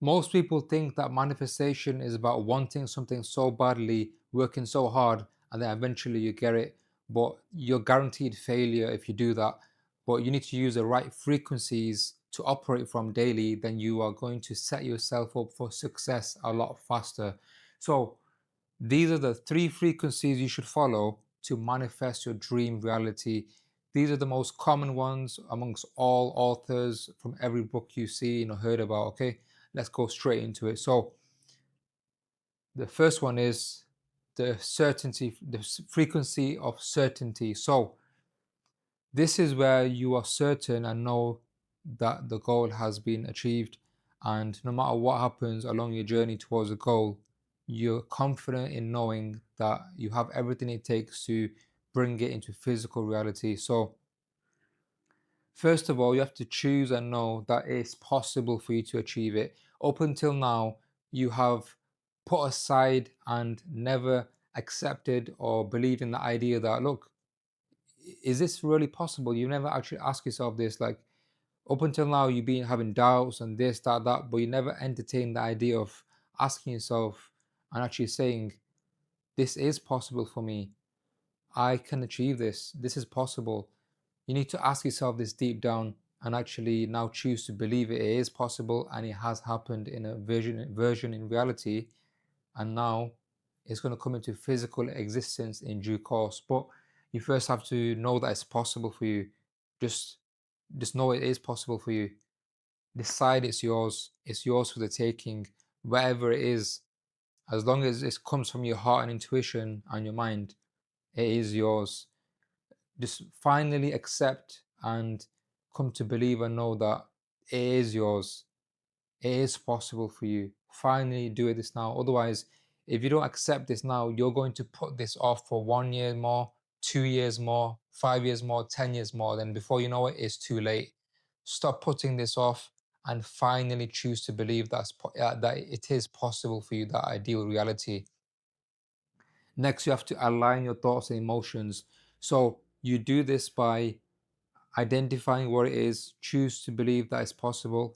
Most people think that manifestation is about wanting something so badly, working so hard, and then eventually you get it. But you're guaranteed failure if you do that. But you need to use the right frequencies to operate from daily, then you are going to set yourself up for success a lot faster. So, these are the three frequencies you should follow to manifest your dream reality. These are the most common ones amongst all authors from every book you see or heard about. Okay, let's go straight into it. So, the first one is the certainty, the frequency of certainty. So, this is where you are certain and know that the goal has been achieved. And no matter what happens along your journey towards the goal, you're confident in knowing that you have everything it takes to bring it into physical reality. So, first of all, you have to choose and know that it's possible for you to achieve it. Up until now, you have put aside and never accepted or believed in the idea that, look, is this really possible? You never actually ask yourself this. Like, up until now, you've been having doubts and this, that, that, but you never entertained the idea of asking yourself and actually saying, this is possible for me. I can achieve this. This is possible. You need to ask yourself this deep down and actually now choose to believe it is possible and it has happened in a version in reality. And now it's going to come into physical existence in due course. But you first have to know that it's possible for you. Just just know it is possible for you. Decide it's yours. It's yours for the taking, whatever it is. As long as it comes from your heart and intuition and your mind, it is yours. Just finally accept and come to believe and know that it is yours. It is possible for you. Finally do it this now. Otherwise, if you don't accept this now, you're going to put this off for 1 year more, 2 years more, 5 years more, 10 years more. Then before you know it, it's too late. Stop putting this off and finally choose to believe that it is possible for you, that ideal reality. Next, you have to align your thoughts and emotions. So you do this by identifying what it is, choose to believe that it's possible,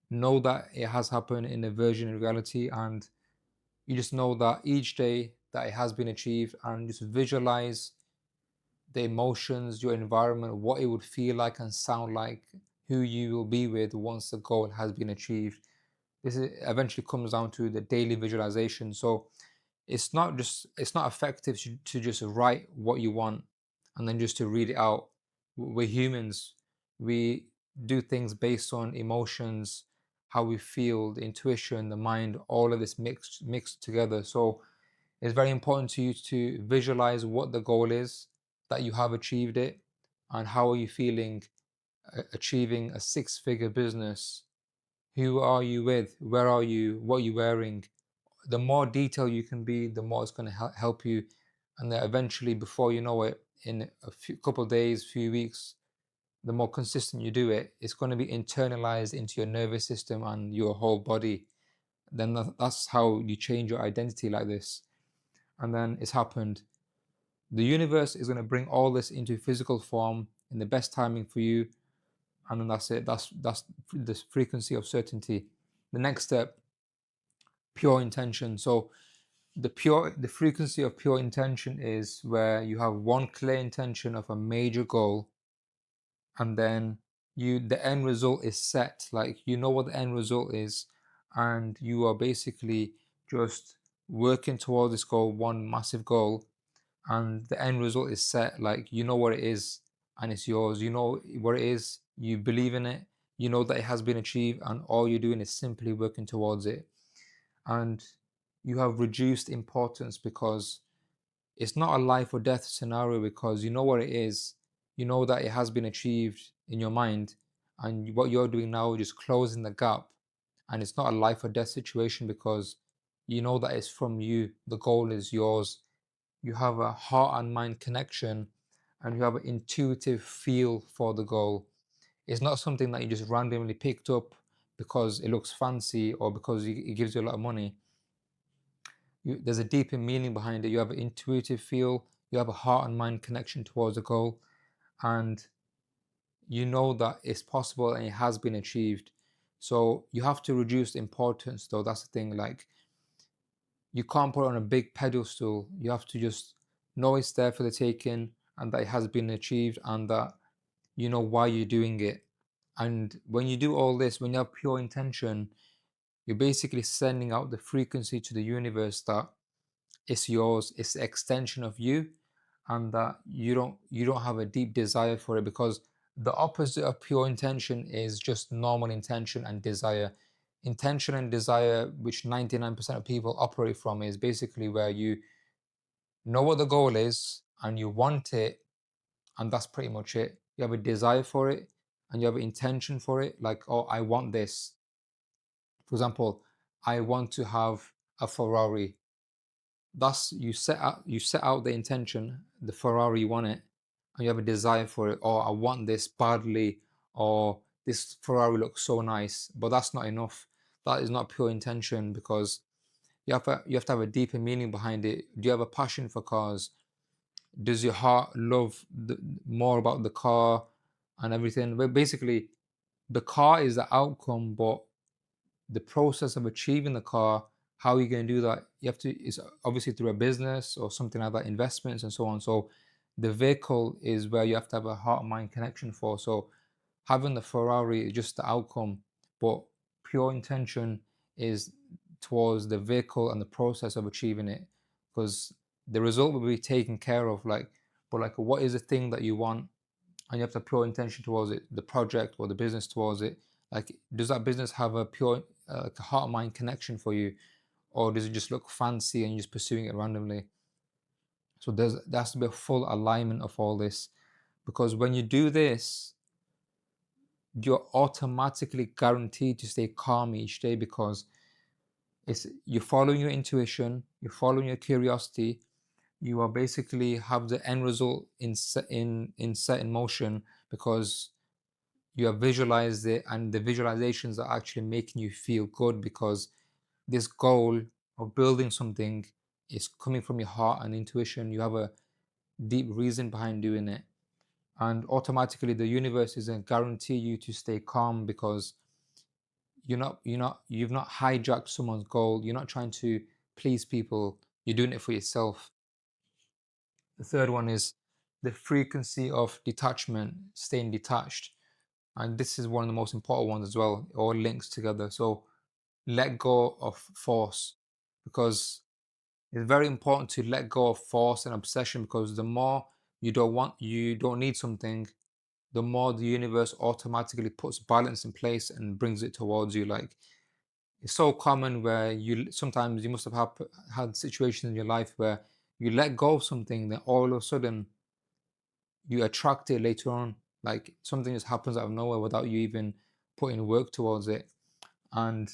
know that it has happened in a version of reality, and you just know that each day that it has been achieved, and just visualize the emotions, your environment, what it would feel like and sound like, who you will be with once the goal has been achieved. Eventually comes down to the daily visualization. So it's not effective to just write what you want and then just to read it out. We're humans. We do things based on emotions, how we feel, the intuition, the mind, all of this mixed together. So it's very important to you to visualize what the goal is, that you have achieved it, and how are you feeling achieving a six-figure business. Who are you with? Where are you? What are you wearing? The more detail you can be, the more it's going to help you. And then eventually, before you know it, in a couple of days, few weeks, the more consistent you do it, it's going to be internalized into your nervous system and your whole body. Then that's how you change your identity like this. And then it's happened. The universe is going to bring all this into physical form in the best timing for you. And then that's it. That's the frequency of certainty. The next step, pure intention. So the frequency of pure intention is where you have one clear intention of a major goal, and then the end result is set. Like, you know what the end result is, and you are basically just working towards this goal, one massive goal, and the end result is set. Like, you know what it is and it's yours. You know what it is, you believe in it, you know that it has been achieved, and all you're doing is simply working towards it. And you have reduced importance because it's not a life or death scenario, because you know what it is, you know that it has been achieved in your mind, and what you're doing now is just closing the gap. And it's not a life or death situation because you know that it's from you, the goal is yours. You have a heart and mind connection, and you have an intuitive feel for the goal. It's not something that you just randomly picked up because it looks fancy or because it gives you a lot of money. There's a deeper meaning behind it. You have an intuitive feel, you have a heart and mind connection towards a goal, and you know that it's possible and it has been achieved. So you have to reduce the importance though. That's the thing. Like, you can't put it on a big pedestal. You have to just know it's there for the taking, and that it has been achieved, and that you know why you're doing it. And when you do all this, when you have pure intention, you're basically sending out the frequency to the universe that it's yours, it's the extension of you, and that you don't have a deep desire for it, because the opposite of pure intention is just normal intention and desire. Intention and desire, which 99% of people operate from, is basically where you know what the goal is and you want it, and that's pretty much it. You have a desire for it and you have an intention for it, like, oh, I want this. For example, I want to have a Ferrari. Thus, you set out the intention, the Ferrari, you want it, and you have a desire for it. Or I want this badly, or this Ferrari looks so nice. But that's not enough. That is not pure intention, because you have to have a deeper meaning behind it. Do you have a passion for cars? Does your heart love more about the car and everything? But basically, the car is the outcome, but the process of achieving the car, how are you going to do that? You have to, it's obviously through a business or something like that, investments and so on. So the vehicle is where you have to have a heart mind connection for. So having the Ferrari is just the outcome, but pure intention is towards the vehicle and the process of achieving it, because the result will be taken care of. Like, but like, what is the thing that you want, and you have to have pure intention towards it, the project or the business towards it. Like, does that business have a pure like a heart mind connection for you, or does it just look fancy and you're just pursuing it randomly? So there has to be a full alignment of all this, because when you do this, you're automatically guaranteed to stay calm each day, because you're following your intuition, you're following your curiosity, you are basically have the end result in motion, because you have visualized it, and the visualizations are actually making you feel good, because this goal of building something is coming from your heart and intuition. You have a deep reason behind doing it, and automatically the universe is going to guarantee you to stay calm, because you've not hijacked someone's goal. You're not trying to please people. You're doing it for yourself. The third one is the frequency of detachment, staying detached. And this is one of the most important ones as well. It all links together. So let go of force, because it's very important to let go of force and obsession, because the more you don't need something, the more the universe automatically puts balance in place and brings it towards you. Like, it's so common where sometimes you must have had situations in your life where you let go of something, then all of a sudden you attract it later on. Like, something just happens out of nowhere without you even putting work towards it. And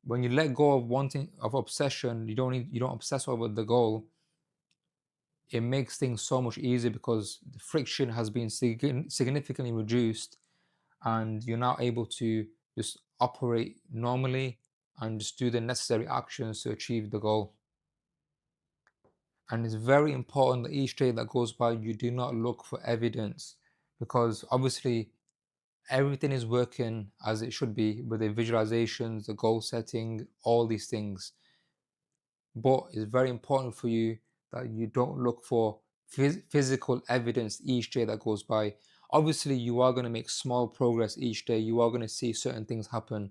when you let go of wanting of obsession, you don't obsess over the goal. It makes things so much easier, because the friction has been significantly reduced, and you're now able to just operate normally and just do the necessary actions to achieve the goal. And it's very important that each day that goes by, you do not look for evidence, because obviously everything is working as it should be with the visualizations, the goal setting, all these things. But it's very important for you that you don't look for physical evidence each day that goes by. Obviously, you are going to make small progress each day. You are going to see certain things happen.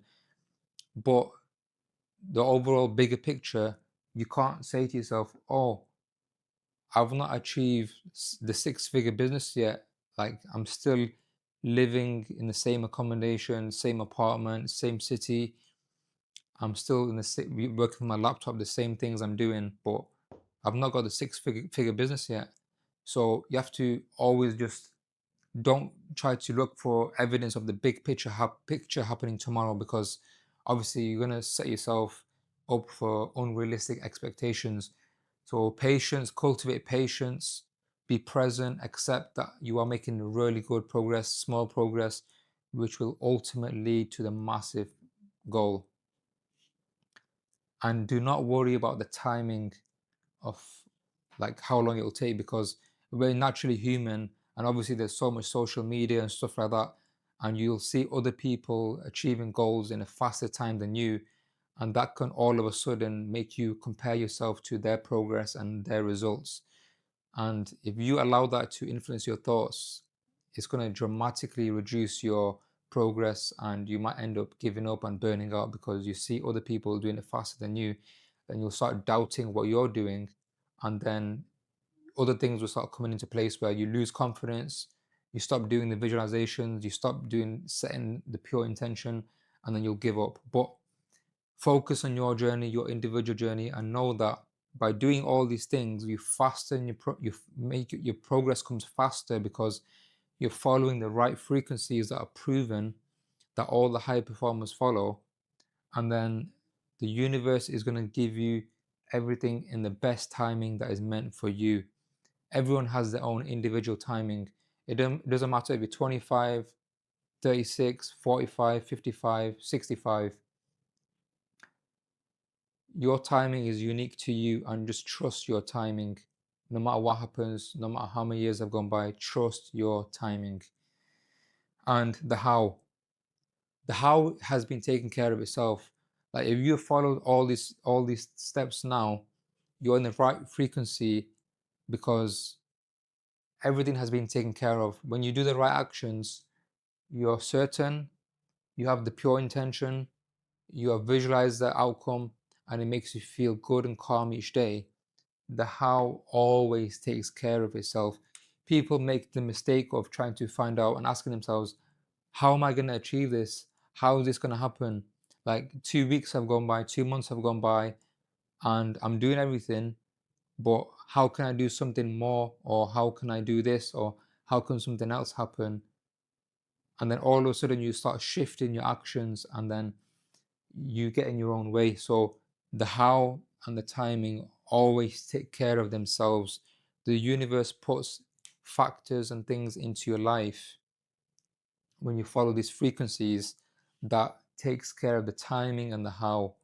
But the overall bigger picture, you can't say to yourself, oh, I've not achieved the six-figure business yet. Like, I'm still living in the same accommodation, same apartment, same city. I'm still in the working on my laptop, the same things I'm doing, but I've not got the six-figure business yet. So you have to always just don't try to look for evidence of the big picture happening tomorrow, because obviously you're gonna set yourself up for unrealistic expectations. So patience, cultivate patience, be present, accept that you are making really good progress, small progress, which will ultimately lead to the massive goal. And do not worry about the timing of like how long it'll take, because we're naturally human, and obviously there's so much social media and stuff like that, and you'll see other people achieving goals in a faster time than you, and that can all of a sudden make you compare yourself to their progress and their results. And if you allow that to influence your thoughts, it's going to dramatically reduce your progress, and you might end up giving up and burning out because you see other people doing it faster than you. Then you'll start doubting what you're doing, and then other things will start coming into place where you lose confidence, you stop doing the visualizations, you stop doing setting the pure intention, and then you'll give up. But focus on your journey, your individual journey, and know that by doing all these things, you fasten you make your progress comes faster because you're following the right frequencies that are proven that all the high performers follow, and then the universe is going to give you everything in the best timing that is meant for you. Everyone has their own individual timing. It doesn't matter if you're 25, 36, 45, 55, 65. Your timing is unique to you, and just trust your timing. No matter what happens, no matter how many years have gone by, trust your timing. And the how has been taken care of itself. Like if you followed all these steps now, you're in the right frequency because everything has been taken care of. When you do the right actions, you're certain, you have the pure intention, you have visualized the outcome, and it makes you feel good and calm each day. The how always takes care of itself. People make the mistake of trying to find out and asking themselves, how am I going to achieve this? How is this going to happen? Like 2 weeks have gone by, 2 months have gone by, and I'm doing everything, but how can I do something more? Or how can I do this? Or how can something else happen? And then all of a sudden you start shifting your actions, and then you get in your own way. So the how and the timing always take care of themselves. The universe puts factors and things into your life when you follow these frequencies that takes care of the timing and the how,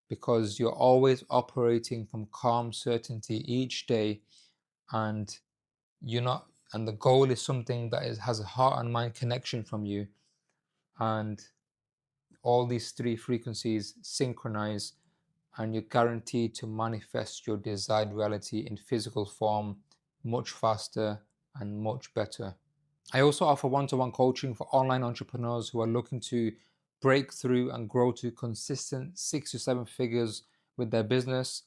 because you're always operating from calm certainty each day, and you're not and the goal is something that has a heart and mind connection from you, and all these three frequencies synchronize, and you're guaranteed to manifest your desired reality in physical form much faster and much better. I also offer one-to-one coaching for online entrepreneurs who are looking to break through and grow to consistent 6 to 7 figures with their business.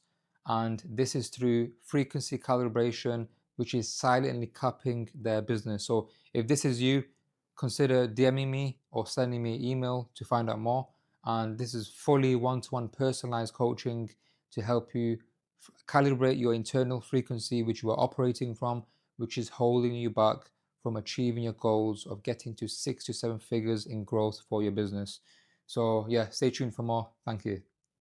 And this is through frequency calibration, which is silently capping their business. So if this is you, consider DMing me or sending me an email to find out more. And this is fully one-to-one personalized coaching to help you calibrate your internal frequency, which you are operating from, which is holding you back from achieving your goals of getting to 6 to 7 figures in growth for your business. So, yeah, stay tuned for more. Thank you.